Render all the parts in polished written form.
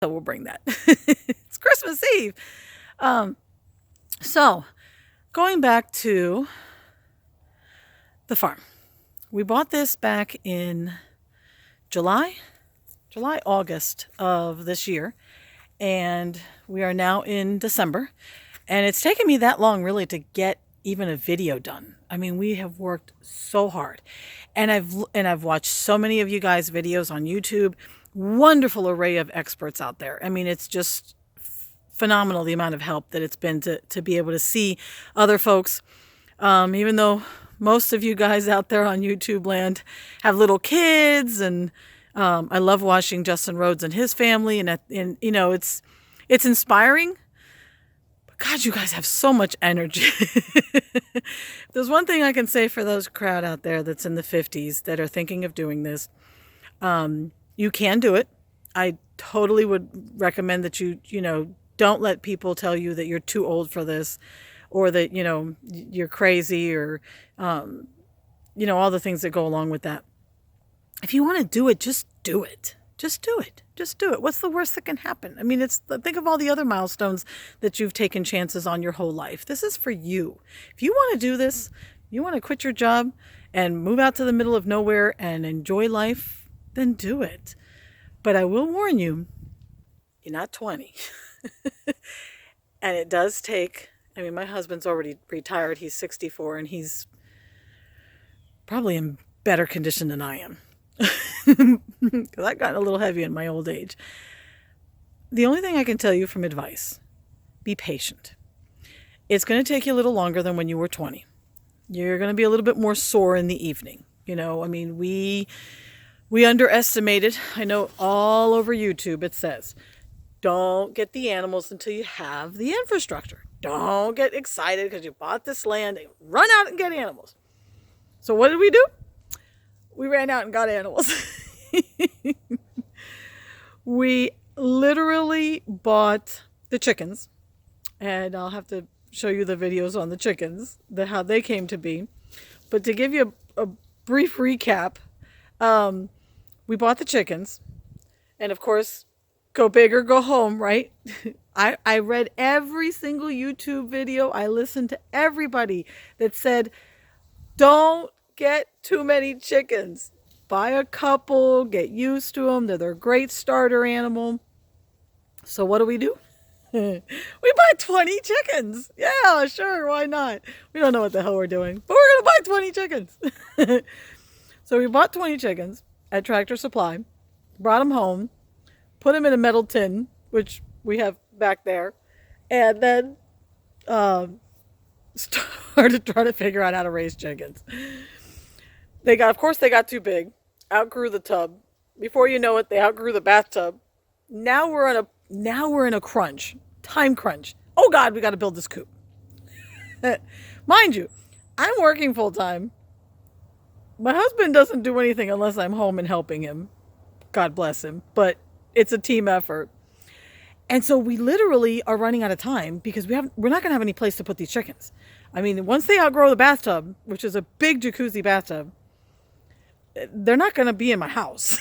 So we'll bring that. It's Christmas Eve. So going back to the farm. We bought this back in July, August of this year. And we are now in December. And it's taken me that long really to get even a video done. I mean, we have worked so hard. And I've watched so many of you guys' videos on YouTube. Wonderful array of experts out there. I mean, it's just phenomenal the amount of help that it's been to be able to see other folks. Even though most of you guys out there on YouTube land have little kids, and I love watching Justin Rhodes and his family, and you know, it's inspiring. But God, you guys have so much energy. There's one thing I can say for those crowd out there that's in the 50s that are thinking of doing this. You can do it. I totally would recommend that you don't let people tell you that you're too old for this, or that, you're crazy, or, all the things that go along with that. If you want to do it, just do it. Just do it. Just do it. What's the worst that can happen? I mean, think of all the other milestones that you've taken chances on your whole life. This is for you. If you want to do this, you want to quit your job and move out to the middle of nowhere and enjoy life, then do it. But I will warn you, you're not 20. And it does take, I mean, my husband's already retired. He's 64, and he's probably in better condition than I am. Because I've gotten a little heavy in my old age. The only thing I can tell you from advice, be patient. It's going to take you a little longer than when you were 20. You're going to be a little bit more sore in the evening. I mean, we underestimated. I know all over YouTube it says, don't get the animals until you have the infrastructure. Don't get excited because you bought this land and run out and get animals. So what did we do? We ran out and got animals. We literally bought the chickens, and I'll have to show you the videos on the chickens, how they came to be. But to give you a brief recap, we bought the chickens, and of course, go big or go home, right? I read every single YouTube video. I listened to everybody that said, don't get too many chickens. Buy a couple, get used to them. They're a great starter animal. So what do? We buy 20 chickens. Yeah, sure, why not? We don't know what the hell we're doing, but we're going to buy 20 chickens. So we bought 20 chickens at Tractor Supply, brought them home, put them in a metal tin, which we have back there, and then started trying to figure out how to raise chickens. Of course they got too big, outgrew the tub. Before you know it, they outgrew the bathtub. Now we're in a crunch, time crunch. Oh God, we got to build this coop. Mind you, I'm working full time. My husband doesn't do anything unless I'm home and helping him. God bless him. But it's a team effort. And so we literally are running out of time because we're not going to have any place to put these chickens. I mean, once they outgrow the bathtub, which is a big jacuzzi bathtub, they're not going to be in my house.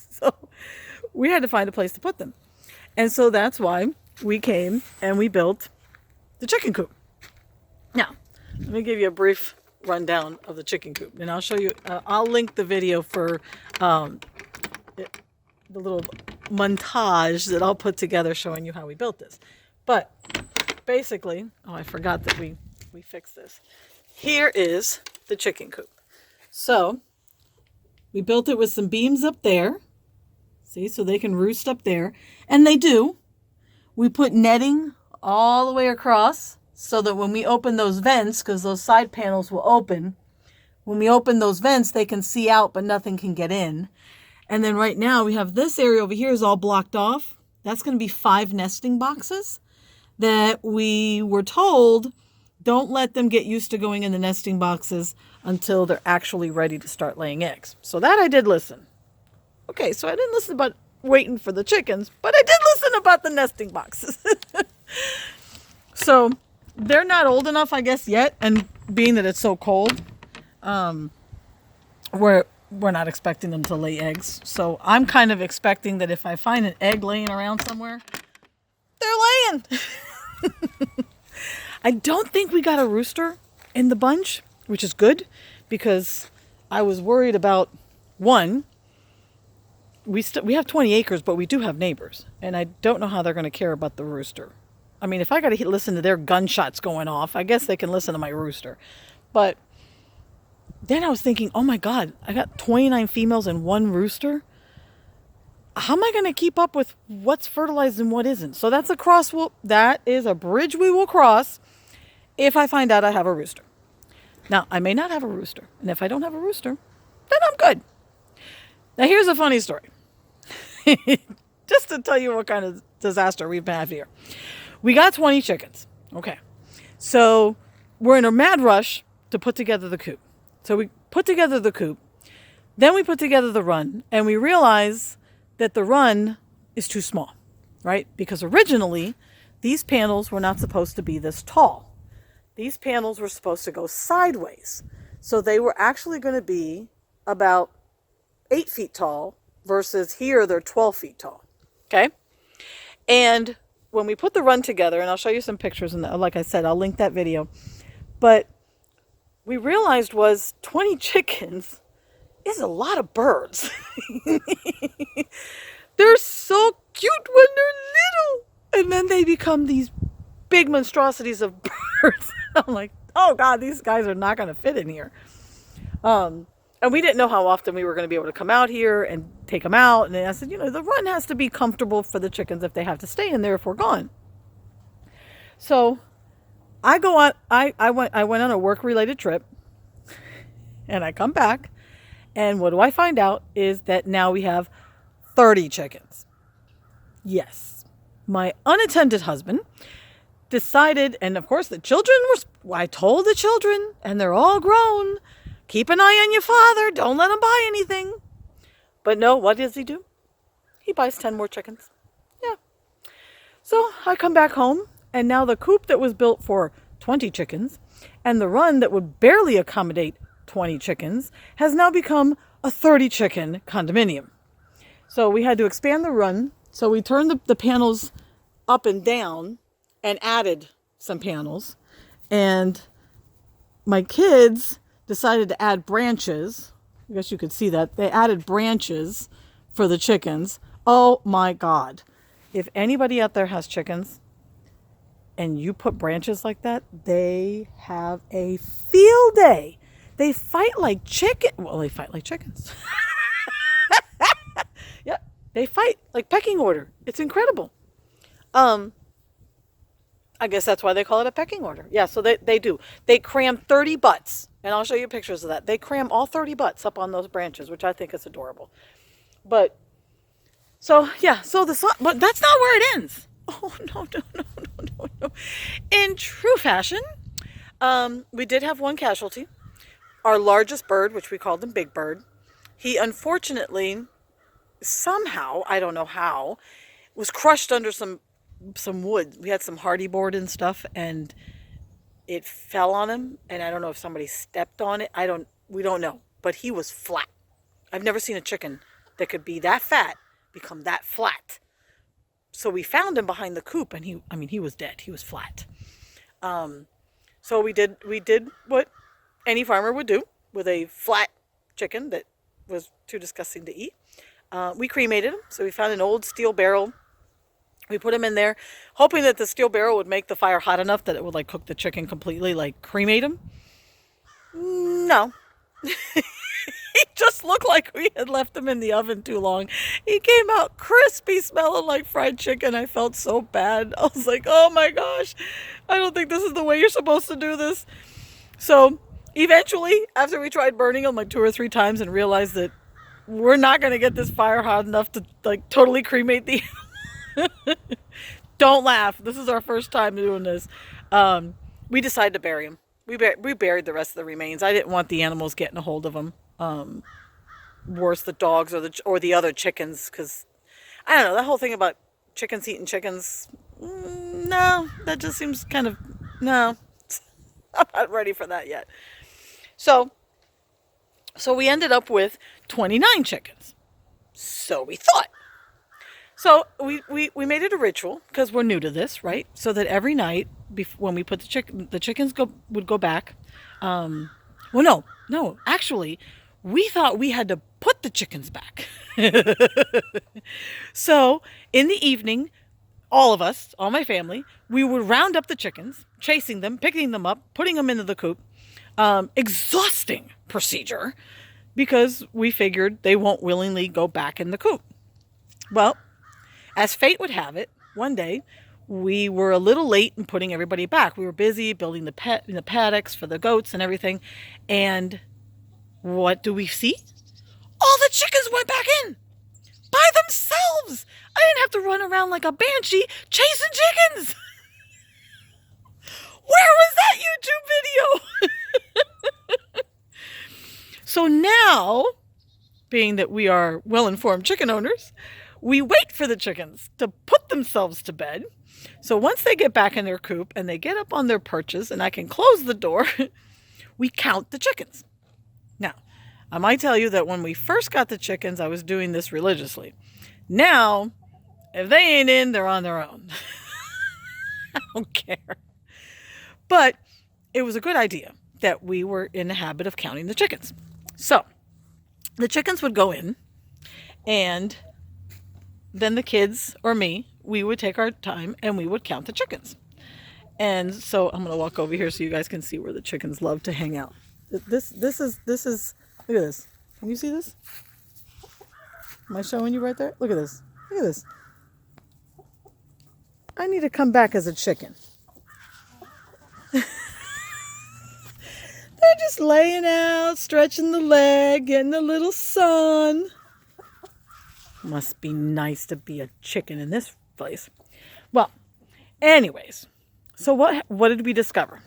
So we had to find a place to put them. And so that's why we came and we built the chicken coop. Now, let me give you a brief rundown of the chicken coop. And I'll show you, I'll link the video for the little montage that I'll put together showing you how we built this. But basically, I forgot that we fixed this. Here is the chicken coop. So we built it with some beams up there. See, so they can roost up there. And they do. We put netting all the way across so that when we open those vents, because those side panels will open, when we open those vents, they can see out, but nothing can get in. And then right now we have this area over here is all blocked off. That's going to be 5 nesting boxes that we were told don't let them get used to going in the nesting boxes until they're actually ready to start laying eggs. So that I did listen. Okay, so I didn't listen about waiting for the chickens, but I did listen about the nesting boxes. So they're not old enough, I guess, yet. And being that it's so cold, we're not expecting them to lay eggs. So I'm kind of expecting that if I find an egg laying around somewhere, they're laying. I don't think we got a rooster in the bunch, which is good, because I was worried about, one, we have 20 acres, but we do have neighbors, and I don't know how they're going to care about the rooster. I mean, if I got to listen to their gunshots going off, I guess they can listen to my rooster. But then I was thinking, oh my God, I got 29 females and one rooster. How am I going to keep up with what's fertilized and what isn't? So that's that is a bridge we will cross if I find out I have a rooster. Now, I may not have a rooster. And if I don't have a rooster, then I'm good. Now, here's a funny story. Just to tell you what kind of disaster we've had here. We got 20 chickens. Okay. So we're in a mad rush to put together the coop. So we put together the coop. Then we put together the run. And we realize that the run is too small, right? Because originally, these panels were not supposed to be this tall. These panels were supposed to go sideways. So they were actually going to be about 8 feet tall versus here they're 12 feet tall. Okay? And when we put the run together, and I'll show you some pictures, and like I said, I'll link that video. But we realized was 20 chickens is a lot of birds. They're so cute when they're little. And then they become these big monstrosities of birds. I'm like, oh God, these guys are not going to fit in here. And we didn't know how often we were going to be able to come out here and take them out. And I said, the run has to be comfortable for the chickens if they have to stay in there if we're gone. So I go on, I went on a work-related trip, and I come back, and what do I find out is that now we have 30 chickens. Yes. My unattended husband decided, and of course the children I told the children, and they're all grown, keep an eye on your father, don't let him buy anything. But no, what does he do? He buys 10 more chickens. Yeah. So I come back home, and now the coop that was built for 20 chickens and the run that would barely accommodate 20 chickens has now become a 30 chicken condominium. So we had to expand the run. So we turned the panels up and down and added some panels. And my kids decided to add branches. I guess you could see that. They added branches for the chickens. Oh my God. If anybody out there has chickens and you put branches like that, they have a field day. They fight like they fight like chickens. Yeah, they fight like pecking order. It's incredible. I guess that's why they call it a pecking order. Yeah, so they do. They cram 30 butts, and I'll show you pictures of that. They cram all 30 butts up on those branches, which I think is adorable. But, so, yeah, but that's not where it ends. Oh, no. In true fashion, we did have one casualty. Our largest bird, which we called him Big Bird, he unfortunately, somehow, I don't know how, was crushed under some wood. We had some hardy board and stuff, and it fell on him, and I don't know if somebody stepped on it. We don't know, but he was flat. I've never seen a chicken that could be that fat become that flat. So we found him behind the coop, and he was dead. He was flat. So we did what any farmer would do with a flat chicken that was too disgusting to eat. We cremated him. So we found an old steel barrel. We put him in there, hoping that the steel barrel would make the fire hot enough that it would cook the chicken completely, cremate him. No. He just looked like we had left him in the oven too long. He came out crispy, smelling like fried chicken. I felt so bad. I was like, oh my gosh, I don't think this is the way you're supposed to do this. So eventually, after we tried burning him 2 or 3 times and realized that we're not going to get this fire hot enough to totally cremate the Don't laugh. This is our first time doing this. We decided to bury him. We buried the rest of the remains. I didn't want the animals getting a hold of him. Worse, the dogs or the other chickens, because I don't know, that whole thing about chickens eating chickens. No, that just seems kind of no. I'm not ready for that yet. So So we ended up with 29 chickens. So we thought. So we made it a ritual because we're new to this, right? So that every night when we put the chickens would go back. No, actually, we thought we had to put the chickens back. So in the evening, all of us, all my family, we would round up the chickens, chasing them, picking them up, putting them into the coop. Exhausting procedure because we figured they won't willingly go back in the coop. Well, as fate would have it, one day we were a little late in putting everybody back. We were busy building the paddocks for the goats and everything. And what do we see? All the chickens went back in by themselves. I didn't have to run around like a banshee chasing chickens. Where was that YouTube video? So now, being that we are well-informed chicken owners, we wait for the chickens to put themselves to bed. So once they get back in their coop and they get up on their perches and I can close the door, we count the chickens. Now, I might tell you that when we first got the chickens, I was doing this religiously. Now, if they ain't in, they're on their own. I don't care. But it was a good idea that we were in the habit of counting the chickens. So the chickens would go in, and then the kids or me, we would take our time and we would count the chickens. And so I'm going to walk over here so you guys can see where the chickens love to hang out. This is, look at this. Can you see this? Am I showing you right there? Look at this. Look at this. I need to come back as a chicken. They're just laying out, stretching the leg, getting a little sun. Must be nice to be a chicken in this place. Well, anyways, so what did we discover?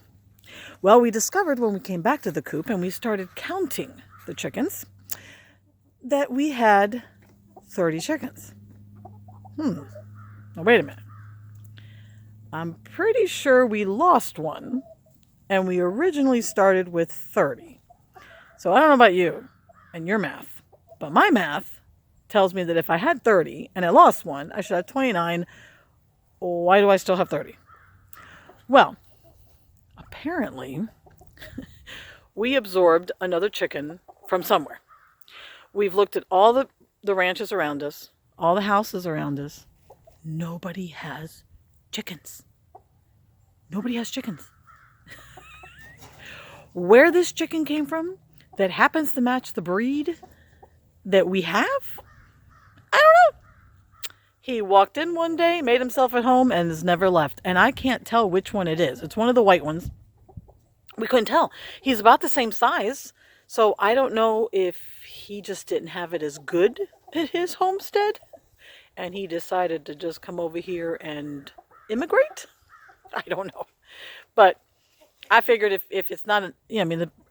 Well, we discovered when we came back to the coop and we started counting the chickens that we had 30 chickens. Now, wait a minute. I'm pretty sure we lost one, and we originally started with 30. So I don't know about you and your math, but my math tells me that if I had 30 and I lost one, I should have 29. Why do I still have 30? Well, apparently, we absorbed another chicken from somewhere. We've looked at all the ranches around us, all the houses around us. Nobody has chickens. Nobody has chickens. Where this chicken came from that happens to match the breed that we have, I don't know. He walked in one day, made himself at home, and has never left. And I can't tell which one it is. It's one of the white ones. We couldn't tell. He's about the same size. So I don't know if he just didn't have it as good at his homestead and he decided to just come over here and immigrate. I don't know. But I figured if it's not,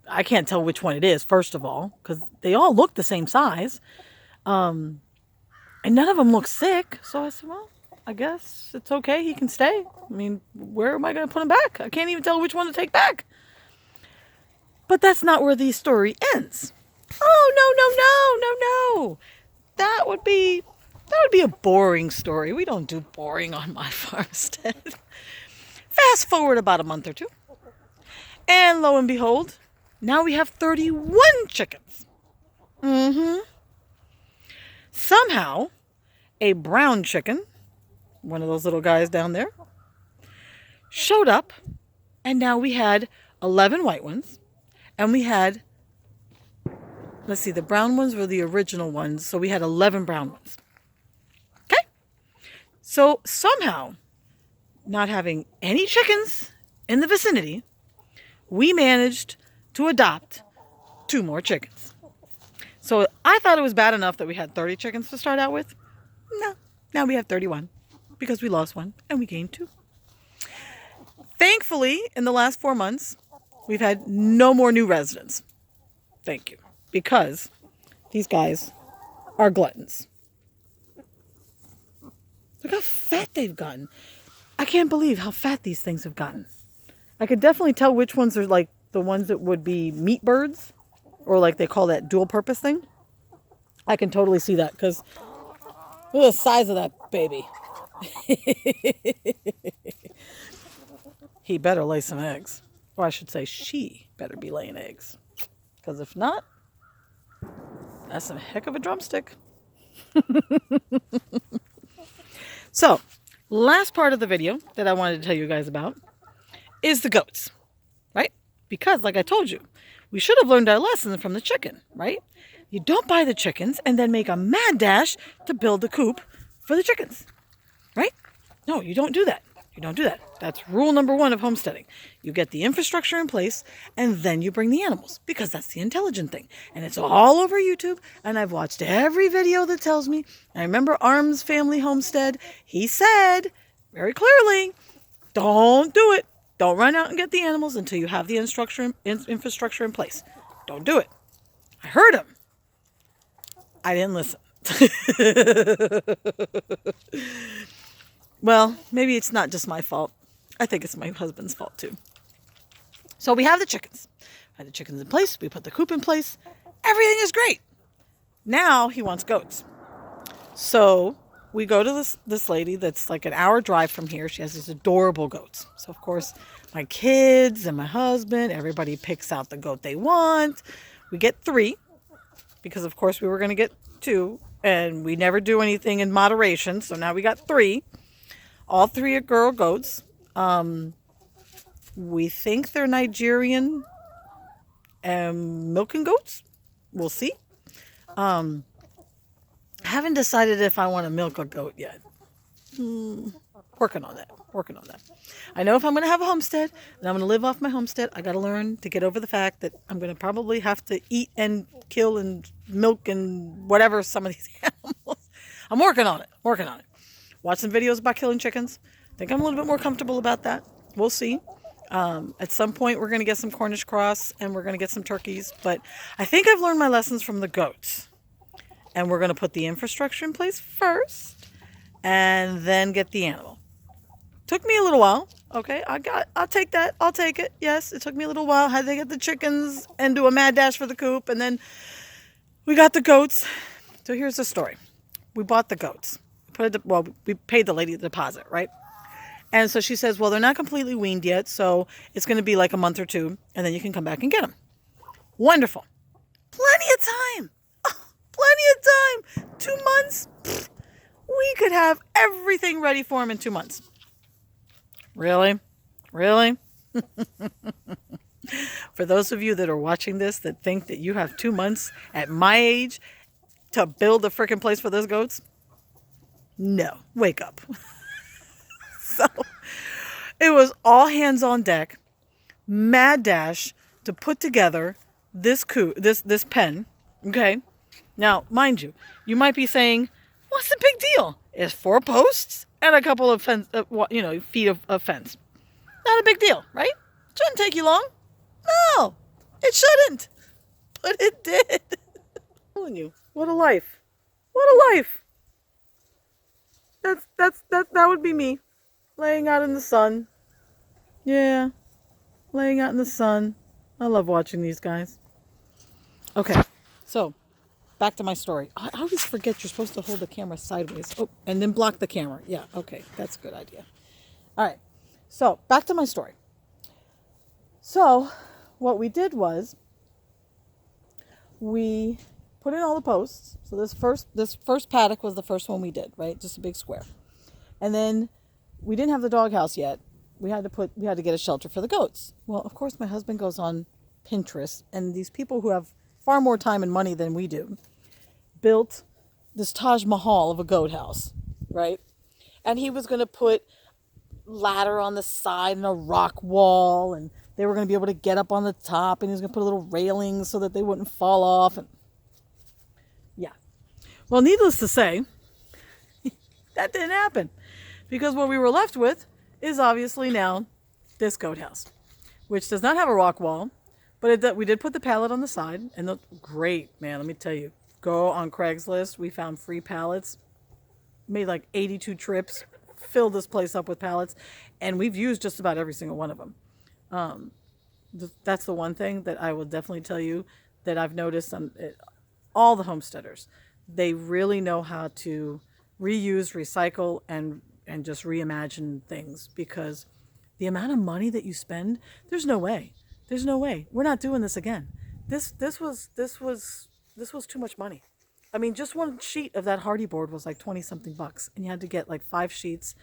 I can't tell which one it is, first of all, because they all look the same size. And none of them look sick. So I said, well, I guess it's okay. He can stay. I mean, where am I going to put him back? I can't even tell which one to take back. But that's not where the story ends. Oh, no. That would be a boring story. We don't do boring on my farmstead. Fast forward about a month or two. And lo and behold, now we have 31 chickens. Somehow, a brown chicken, one of those little guys down there, showed up, and now we had 11 white ones, and we had, let's see, the brown ones were the original ones, so we had 11 brown ones. Okay? So somehow, not having any chickens in the vicinity, we managed to adopt 2 more chickens. So I thought it was bad enough that we had 30 chickens to start out with. No, now we have 31 because we lost one and we gained 2. Thankfully, in the last 4 months, we've had no more new residents. Thank you. Because these guys are gluttons. Look how fat they've gotten. I can't believe how fat these things have gotten. I could definitely tell which ones are like the ones that would be meat birds. or like they call that dual purpose thing. I can totally see that because look at the size of that baby. He better lay some eggs. Or I should say she better be laying eggs. Because if not, that's a heck of a drumstick. So, last part of the video that I wanted to tell you guys about is the goats, right? Because like I told you, we should have learned our lesson from the chicken, right? You don't buy the chickens and then make a mad dash to build the coop for the chickens, right? No, you don't do that. You don't do that. That's rule number 1 of homesteading. You get the infrastructure in place and then you bring the animals because that's the intelligent thing. And it's all over YouTube and I've watched every video that tells me. I remember Arm's family homestead. He said very clearly, don't do it. Don't run out and get the animals until you have the infrastructure in place. Don't do it. I heard him. I didn't listen. Well, maybe it's not just my fault. I think it's my husband's fault too. So we have the chickens. We have the chickens in place. We put the coop in place. Everything is great. Now he wants goats. So we go to this lady that's like an hour drive from here. She has these adorable goats. So of course, my kids and my husband, everybody picks out the goat they want. We get 3 because of course we were going to get 2 and we never do anything in moderation. So now we got 3. All 3 are girl goats. We think they're Nigerian milking goats. We'll see. Haven't decided if I want to milk a goat yet. Working on that. I know if I'm going to have a homestead and I'm going to live off my homestead, I got to learn to get over the fact that I'm going to probably have to eat and kill and milk and whatever some of these animals. I'm working on it. Watch some videos about killing chickens. I think I'm a little bit more comfortable about that. We'll see. At some point, we're going to get some Cornish cross and we're going to get some turkeys. But I think I've learned my lessons from the goats. And we're going to put the infrastructure in place first and then get the animal. Took me a little while. Okay, I'll take that. I'll take it. Yes, it took me a little while. Had to get the chickens and do a mad dash for the coop. And then we got the goats. So here's the story. We bought the goats. We paid the lady the deposit, right? And so she says, well, they're not completely weaned yet, so it's going to be like a month or 2, and then you can come back and get them. Wonderful. Plenty of time. Oh, plenty of time. 2 months. Pfft, we could have everything ready for them in 2 months. Really? For those of you that are watching this that think that you have 2 months at my age to build a freaking place for those goats, no, wake up. So it was all hands on deck, mad dash to put together this pen. Okay. Now, mind you, you might be saying, what's the big deal? It's 4 posts and a couple of feet of fence. Not a big deal, right? Shouldn't take you long. No, it shouldn't. But it did. I'm telling you, what a life. What a life. That would be me. Laying out in the sun. Yeah. Laying out in the sun. I love watching these guys. Okay. So, back to my story. I always forget you're supposed to hold the camera sideways. Oh, and then block the camera. Yeah, okay. That's a good idea. All right. So, back to my story. So, what we did was we put in all the posts. So this first paddock was the first one we did, right? Just a big square. And then we didn't have the doghouse yet. We had to get a shelter for the goats. Well, of course, my husband goes on Pinterest, and these people who have far more time and money than we do built this Taj Mahal of a goat house, right? And he was going to put ladder on the side and a rock wall, and they were going to be able to get up on the top, and he was going to put a little railing so that they wouldn't fall off. And yeah. Well, needless to say, that didn't happen, because what we were left with is obviously now this goat house, which does not have a rock wall, but we did put the pallet on the side, and great, man, let me tell you, go on Craigslist. We found free pallets, made like 82 trips, filled this place up with pallets, and we've used just about every single one of them. That's the one thing that I will definitely tell you. that I've noticed on all the homesteaders. They really know how to reuse, recycle, and just reimagine things, because the amount of money that you spend, there's no way. There's no way. We're not doing this again. This was too much money. I mean, just one sheet of that hardy board was like 20 something bucks, and you had to get like 5 sheets,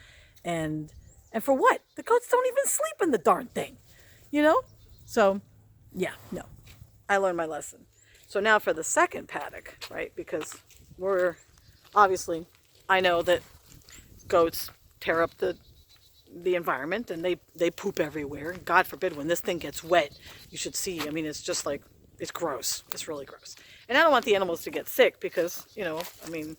and for what? The goats don't even sleep in the darn thing, you know? So, yeah, no. I learned my lesson. So now for the second paddock, right? Because we're obviously, I know that goats tear up the environment, and they poop everywhere. God forbid when this thing gets wet, you should see. I mean, it's just like, it's gross. It's really gross. And I don't want the animals to get sick because, I mean,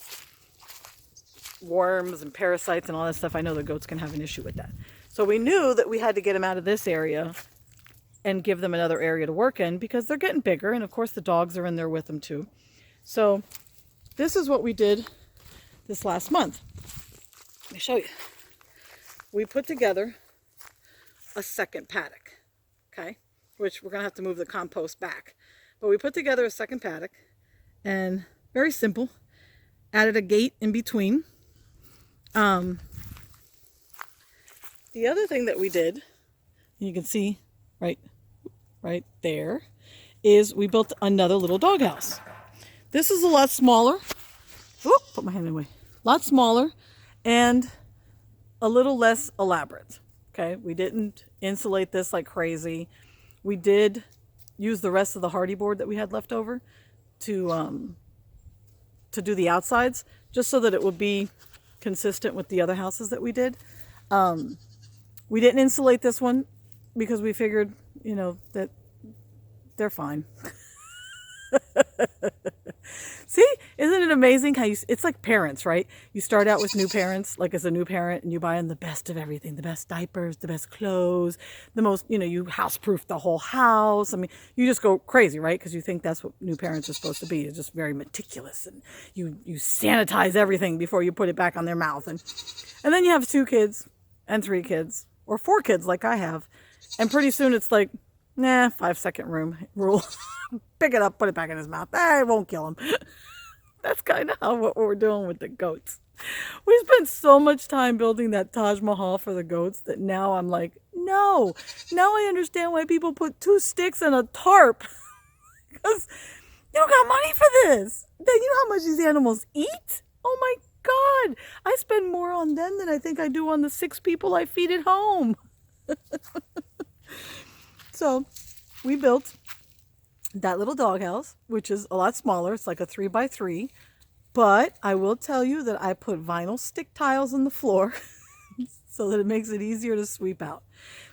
worms and parasites and all that stuff, I know the goats can have an issue with that. So we knew that we had to get them out of this area and give them another area to work in, because they're getting bigger, and of course the dogs are in there with them too. So this is what we did this last month. Let me show you. We put together a second paddock, okay? Which we're gonna have to move the compost back. But we put together a second paddock, and very simple. Added a gate in between. The other thing that we did, you can see right there, is we built another little doghouse. This is a lot smaller. Oop, put my hand away. A lot smaller and a little less elaborate. Okay, we didn't insulate this like crazy. We did use the rest of the hardy board that we had left over to do the outsides, just so that it would be consistent with the other houses that we did. We didn't insulate this one because we figured, that they're fine. See, isn't it amazing how it's like parents, right? You start out with new parents, like as a new parent, and you buy them the best of everything, the best diapers, the best clothes, the most, you house-proof the whole house. I mean, you just go crazy, right? Because you think that's what new parents are supposed to be. It's just very meticulous, and you sanitize everything before you put it back on their mouth. And then you have 2 kids and 3 kids or 4 kids like I have. And pretty soon it's like, 5-second rule. Pick it up, put it back in his mouth. It won't kill him. That's kind of what we're doing with the goats. We spent so much time building that Taj Mahal for the goats that now I'm like, no. Now I understand why people put 2 sticks and a tarp. Because you don't got money for this. Then you know how much these animals eat? Oh my God. I spend more on them than I think I do on the 6 people I feed at home. So we built that little doghouse, which is a lot smaller. It's like a 3x3. But I will tell you that I put vinyl stick tiles in the floor so that it makes it easier to sweep out.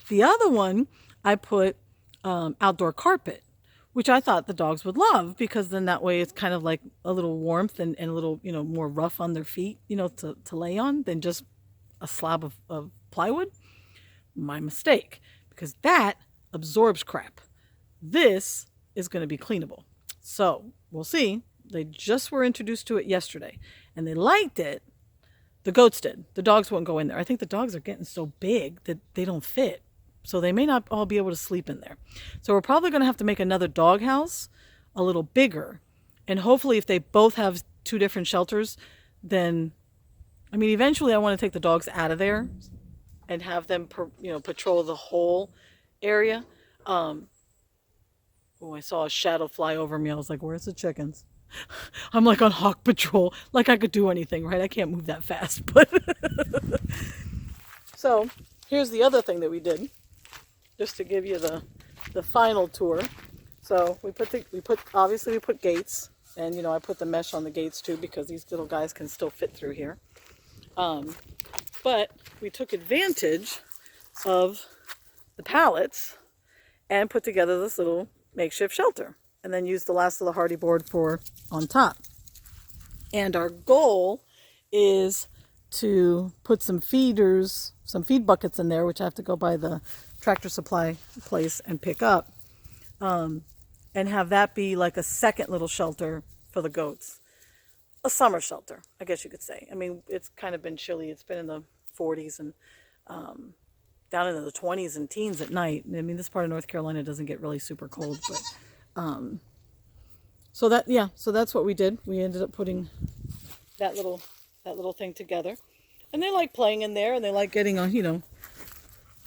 The other one, I put outdoor carpet, which I thought the dogs would love, because then that way it's kind of like a little warmth and a little, more rough on their feet, to lay on than just a slab of plywood. My mistake, because that absorbs crap. This is going to be cleanable. So we'll see. They just were introduced to it yesterday, and they liked it. The goats did. The dogs won't go in there. I think the dogs are getting so big that they don't fit. So they may not all be able to sleep in there. So we're probably going to have to make another doghouse a little bigger. And hopefully if they both have 2 different shelters, then, eventually I want to take the dogs out of there and have them, patrol the whole area. I saw a shadow fly over me. I was like, where's the chickens? I'm like on hawk patrol, like I could do anything, right? I can't move that fast, but so here's the other thing that we did, just to give you the final tour. So we put gates, and I put the mesh on the gates too, because these little guys can still fit through here. But we took advantage of the pallets and put together this little makeshift shelter, and then used the last of the hardy board for on top. And our goal is to put some feed buckets in there, which I have to go by the Tractor Supply place and pick up, and have that be like a second little shelter for the goats. A summer shelter, I guess you could say. It's kind of been chilly. It's been in the 40s and down into the 20s and teens at night. This part of North Carolina doesn't get really super cold, but So that, yeah, so that's what we did. We ended up putting that little thing together. And they like playing in there, and they like getting on, we're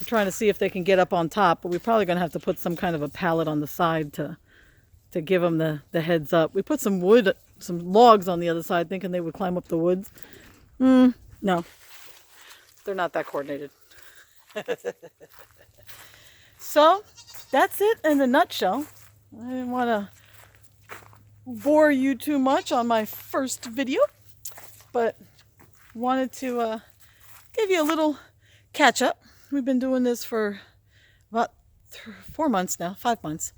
trying to see if they can get up on top, but we're probably going to have to put some kind of a pallet on the side to give them the heads up. We put some logs on the other side thinking they would climb up the woods. No, they're not that coordinated. So that's it in a nutshell. I didn't want to bore you too much on my first video, but wanted to give you a little catch up. We've been doing this for about 4 months now, 5 months,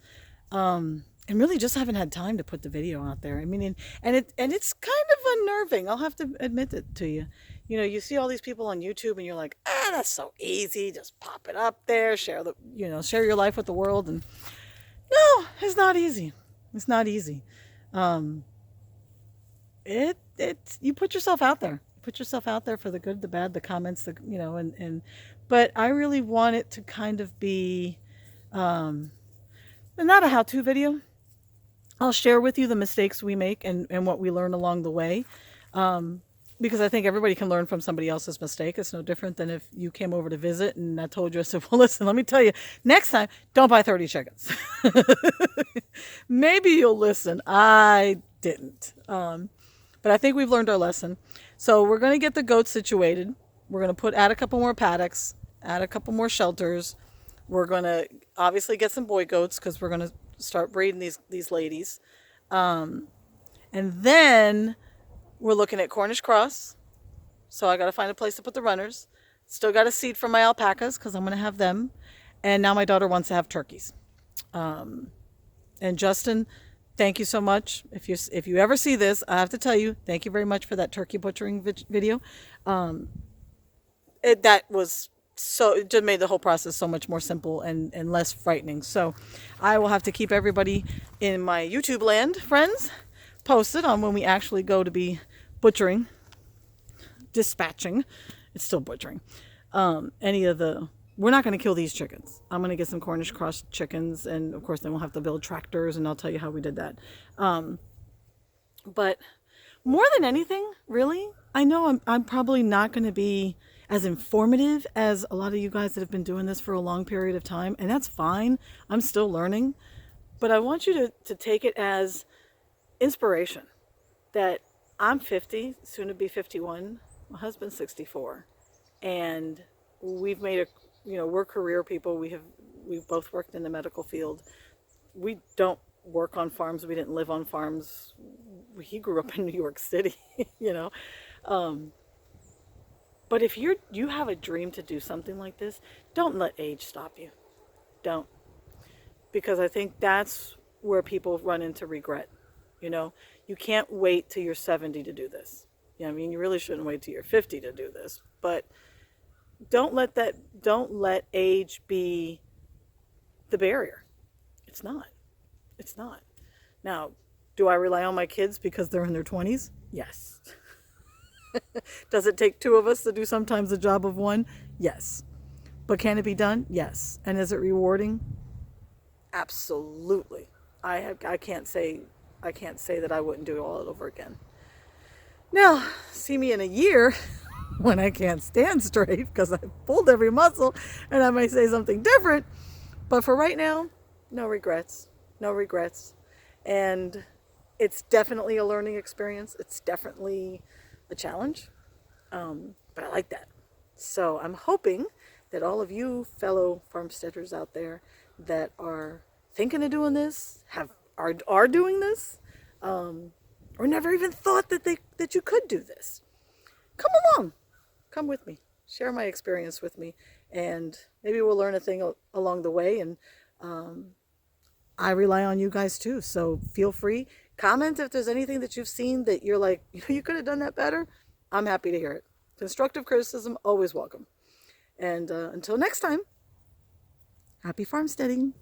and really just haven't had time to put the video out there. I mean, and it's kind of unnerving. I'll have to admit it to you. You see all these people on YouTube, and you're like, that's so easy. Just pop it up there, share your life with the world. And no, it's not easy. It's not easy. You put yourself out there. Put yourself out there for the good, the bad, the comments, but I really want it to kind of be, not a how-to video. I'll share with you the mistakes we make and what we learn along the way. Because I think everybody can learn from somebody else's mistake. It's no different than if you came over to visit and I told you, I said, well, listen, let me tell you, next time, don't buy 30 chickens. Maybe you'll listen. I didn't. But I think we've learned our lesson. So we're going to get the goats situated. We're going to add a couple more paddocks, add a couple more shelters. We're going to obviously get some boy goats because we're going to start breeding these ladies. And then we're looking at Cornish cross. So I got to find a place to put the runners. Still got a seed for my alpacas because I'm going to have them. And now my daughter wants to have turkeys. And Justin, thank you so much. If you ever see this, I have to tell you, thank you very much for that turkey butchering video. It just made the whole process so much more simple and less frightening. So I will have to keep everybody in my YouTube land, friends, posted on when we actually go to be dispatching. It's still butchering. We're not going to kill these chickens. I'm going to get some Cornish cross chickens, and of course then we'll have to build tractors, and I'll tell you how we did that. But more than anything, really, I know I'm probably not going to be as informative as a lot of you guys that have been doing this for a long period of time, and that's fine. I'm still learning, but I want you to take it as inspiration that I'm 50, soon to be 51. My husband's 64, and we've made we're career people. We've both worked in the medical field. We don't work on farms. We didn't live on farms. He grew up in New York City, But if you have a dream to do something like this, don't let age stop you. Don't. Because I think that's where people run into regret. You can't wait till you're 70 to do this. You really shouldn't wait till you're 50 to do this. But don't let age be the barrier. It's not. It's not. Now, do I rely on my kids because they're in their 20s? Yes. Does it take two of us to do sometimes the job of one? Yes. But can it be done? Yes. And is it rewarding? Absolutely. I can't say that I wouldn't do it all over again. Now, see me in a year when I can't stand straight because I pulled every muscle, and I might say something different. But for right now, no regrets. No regrets. And it's definitely a learning experience. It's definitely a challenge. But I like that. So I'm hoping that all of you fellow farmsteaders out there that are thinking of doing this, are doing this, or never even thought that you could do this, come along. Come with me. Share my experience with me. And maybe we'll learn a thing along the way. And I rely on you guys too. So feel free. Comment if there's anything that you've seen that you're like, you could have done that better. I'm happy to hear it. Constructive criticism, always welcome. And until next time, happy farmsteading.